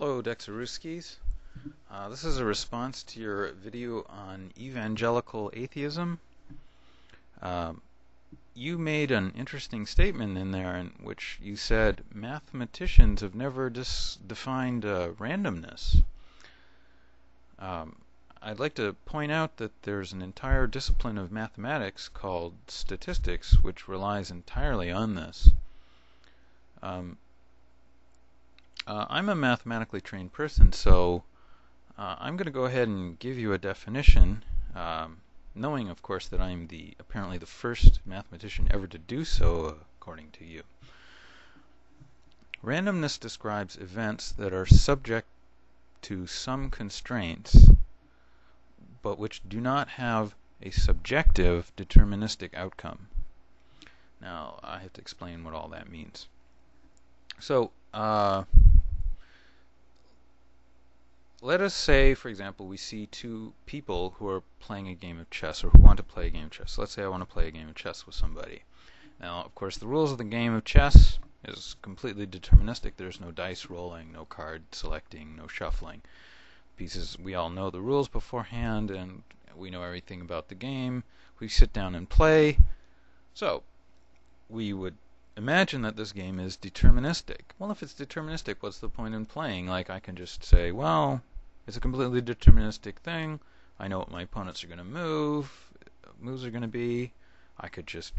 Hello, Dexaruskis. This is a response to your video on evangelical atheism. You made an interesting statement in there in which you said mathematicians have never defined randomness. I'd like to point out that there's an entire discipline of mathematics called statistics which relies entirely on this. I'm a mathematically trained person, so I'm going to go ahead and give you a definition, knowing, of course, that I'm apparently the first mathematician ever to do so, according to you. Randomness describes events that are subject to some constraints, but which do not have a subjective deterministic outcome. Now, I have to explain what all that means. So, let us say, for example, we see two people who are playing a game of chess, or who want to play a game of chess. Let's say I want to play a game of chess with somebody. Now, of course, the rules of the game of chess is completely deterministic. There's no dice rolling, no card selecting, no shuffling. Pieces, we all know the rules beforehand, and we know everything about the game. We sit down and play. So, we would imagine that this game is deterministic. Well, if it's deterministic, what's the point in playing? Like, I can just say, well, it's a completely deterministic thing. I know what my opponents are going to moves are going to be. I could just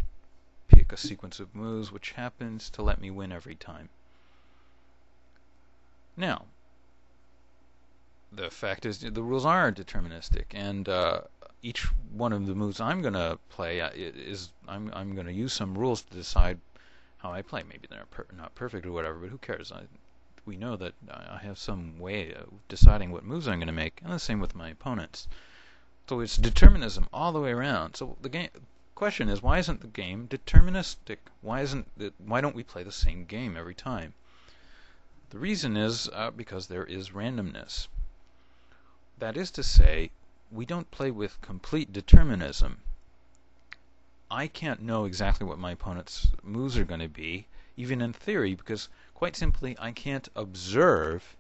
pick a sequence of moves which happens to let me win every time. Now, the fact is the rules are deterministic, and each one of the moves I'm going to play I'm going to use some rules to decide how I play. Maybe they're not perfect or whatever, but who cares? We know that I have some way of deciding what moves I'm going to make, and the same with my opponents. So it's determinism all the way around. So the question is, why isn't the game deterministic? Why don't we play the same game every time? The reason is because there is randomness. That is to say, we don't play with complete determinism. I can't know exactly what my opponent's moves are going to be, even in theory, because quite simply I can't observe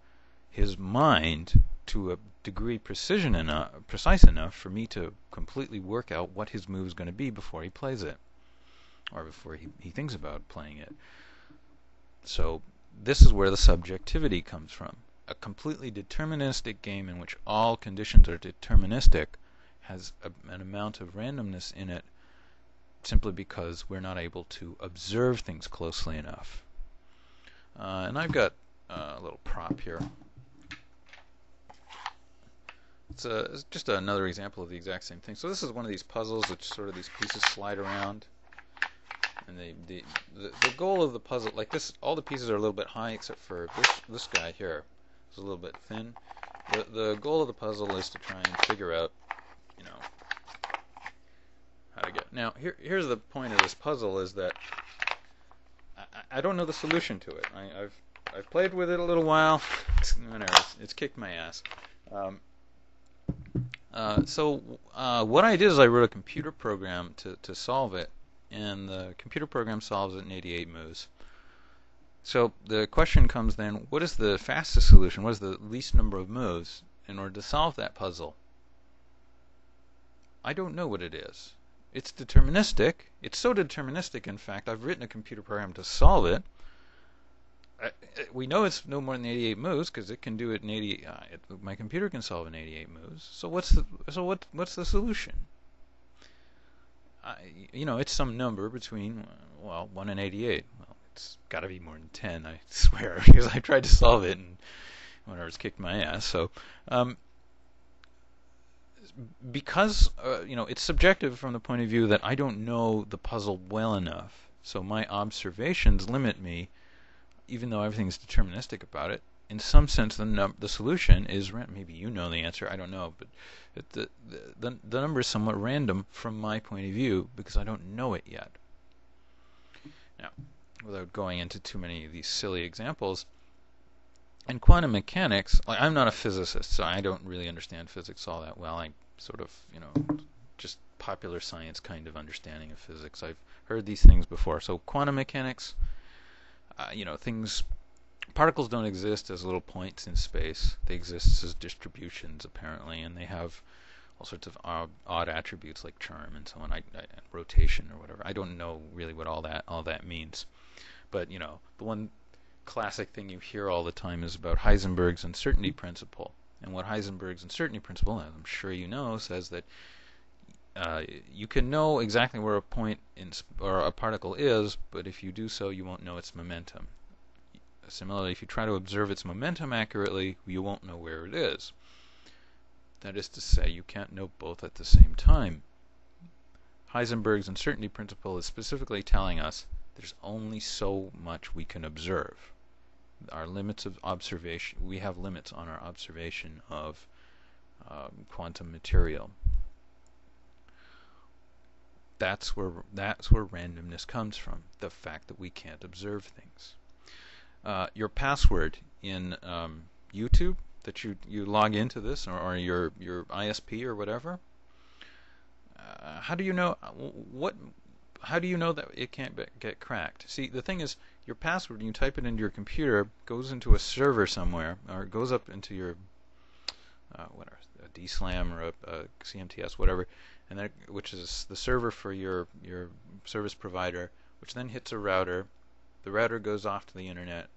his mind to a degree precise enough for me to completely work out what his move is going to be before he plays it, or before he thinks about playing it. So this is where the subjectivity comes from. A completely deterministic game in which all conditions are deterministic has an amount of randomness in it, simply because we're not able to observe things closely enough. And I've got a little prop here. It's just another example of the exact same thing. So this is one of these puzzles which sort of these pieces slide around. And the goal of the puzzle, like this, all the pieces are a little bit high except for this guy here. It's a little bit thin. The goal of the puzzle is to try and figure out, how to get. Now, here's the point of this puzzle: is that I don't know the solution to it. I've played with it a little while. It's kicked my ass. So what I did is I wrote a computer program to solve it, and the computer program solves it in 88 moves. So the question comes then: what is the fastest solution? What is the least number of moves in order to solve that puzzle? I don't know what it is. It's deterministic. It's so deterministic, in fact, I've written a computer program to solve it. We know it's no more than 88 moves because it can do it in 80. My computer can solve in 88 moves. So what's the solution? It's some number between 1 and 88. Well, it's got to be more than 10, I swear, because I tried to solve it and it's kicked my ass. So. Because it's subjective from the point of view that I don't know the puzzle well enough, so my observations limit me, even though everything's deterministic about it. In some sense, the solution is maybe you know the answer, I don't know, but the number is somewhat random from my point of view because I don't know it yet. Now, without going into too many of these silly examples, in quantum mechanics, I'm not a physicist, so I don't really understand physics all that well. I sort of, just popular science kind of understanding of physics. I've heard these things before. So quantum mechanics, things Particles don't exist as little points in space. They exist as distributions, apparently, and they have all sorts of odd attributes like charm and so on, rotation or whatever. I don't know really what all that means. But, the one classic thing you hear all the time is about Heisenberg's uncertainty principle. And what Heisenberg's uncertainty principle, as I'm sure you know, says that you can know exactly where a point or a particle is, but if you do so, you won't know its momentum. Similarly, if you try to observe its momentum accurately, you won't know where it is. That is to say, you can't know both at the same time. Heisenberg's uncertainty principle is specifically telling us there's only so much we can observe. Our limits of observation, we have limits on our observation of quantum material. That's where randomness comes from, the fact that we can't observe things. Your password in YouTube that you log into this, or your ISP or whatever, how do you know how do you know that it can't get cracked? See, the thing is, your password, when you type it into your computer, goes into a server somewhere, or it goes up into your whatever, a DSLAM or a CMTS, whatever, and that, which is the server for your service provider, which then hits a router. The router goes off to the internet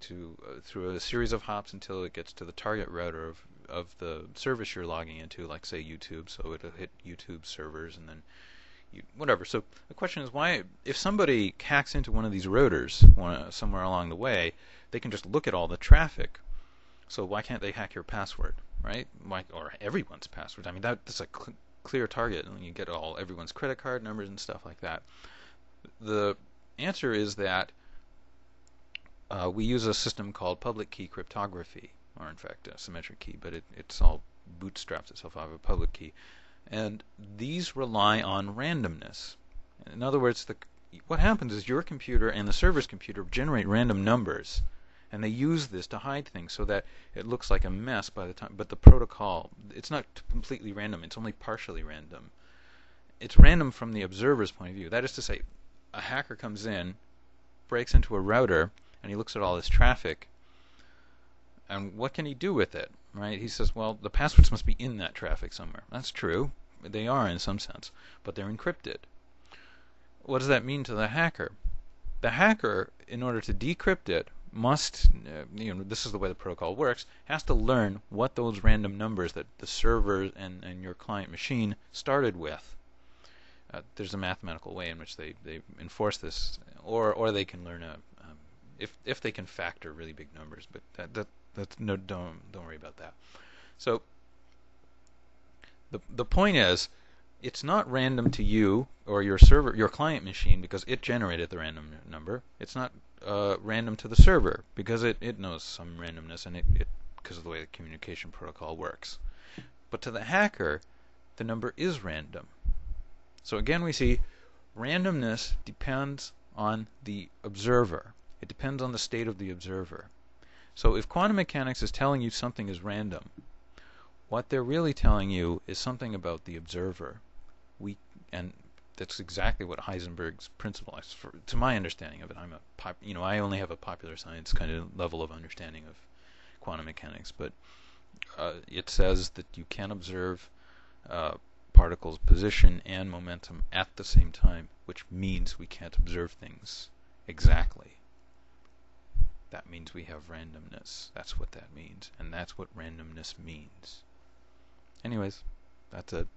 through a series of hops until it gets to the target router of the service you're logging into, like say YouTube. So it'll hit YouTube servers and then whatever. So the question is, why, if somebody hacks into one of these routers somewhere along the way, they can just look at all the traffic. So why can't they hack your password, right? Or everyone's password? I mean, that's a clear target, and you get everyone's credit card numbers and stuff like that. The answer is that we use a system called public key cryptography, or in fact a symmetric key, but it's all bootstraps itself out of a public key. And these rely on randomness. In other words, what happens is your computer and the server's computer generate random numbers, and they use this to hide things so that it looks like a mess by the time. But the protocol, it's not completely random, it's only partially random. It's random from the observer's point of view. That is to say, a hacker comes in, breaks into a router, and he looks at all this traffic, and what can he do with it, right? He says, well, the passwords must be in that traffic somewhere. That's true. They are in some sense, but they're encrypted. What does that mean to the hacker? The hacker, in order to decrypt it, must, this is the way the protocol works, has to learn what those random numbers that the server and your client machine started with. There's a mathematical way in which they enforce this, or they can learn if they can factor really big numbers, but that's no, don't worry about that. So the point is, it's not random to you or your client machine because it generated the random number. It's not random to the server because it knows some randomness, and it because of the way the communication protocol works. But to the hacker, the number is random. So again, we see randomness depends on the observer. It depends on the state of the observer. So if quantum mechanics is telling you something is random, what they're really telling you is something about the observer. And that's exactly what Heisenberg's principle is. To my understanding of it, I only have a popular science kind of level of understanding of quantum mechanics, but it says that you can observe particles' position and momentum at the same time, which means we can't observe things exactly. That means we have randomness. That's what that means, and that's what randomness means. Anyways, that's it.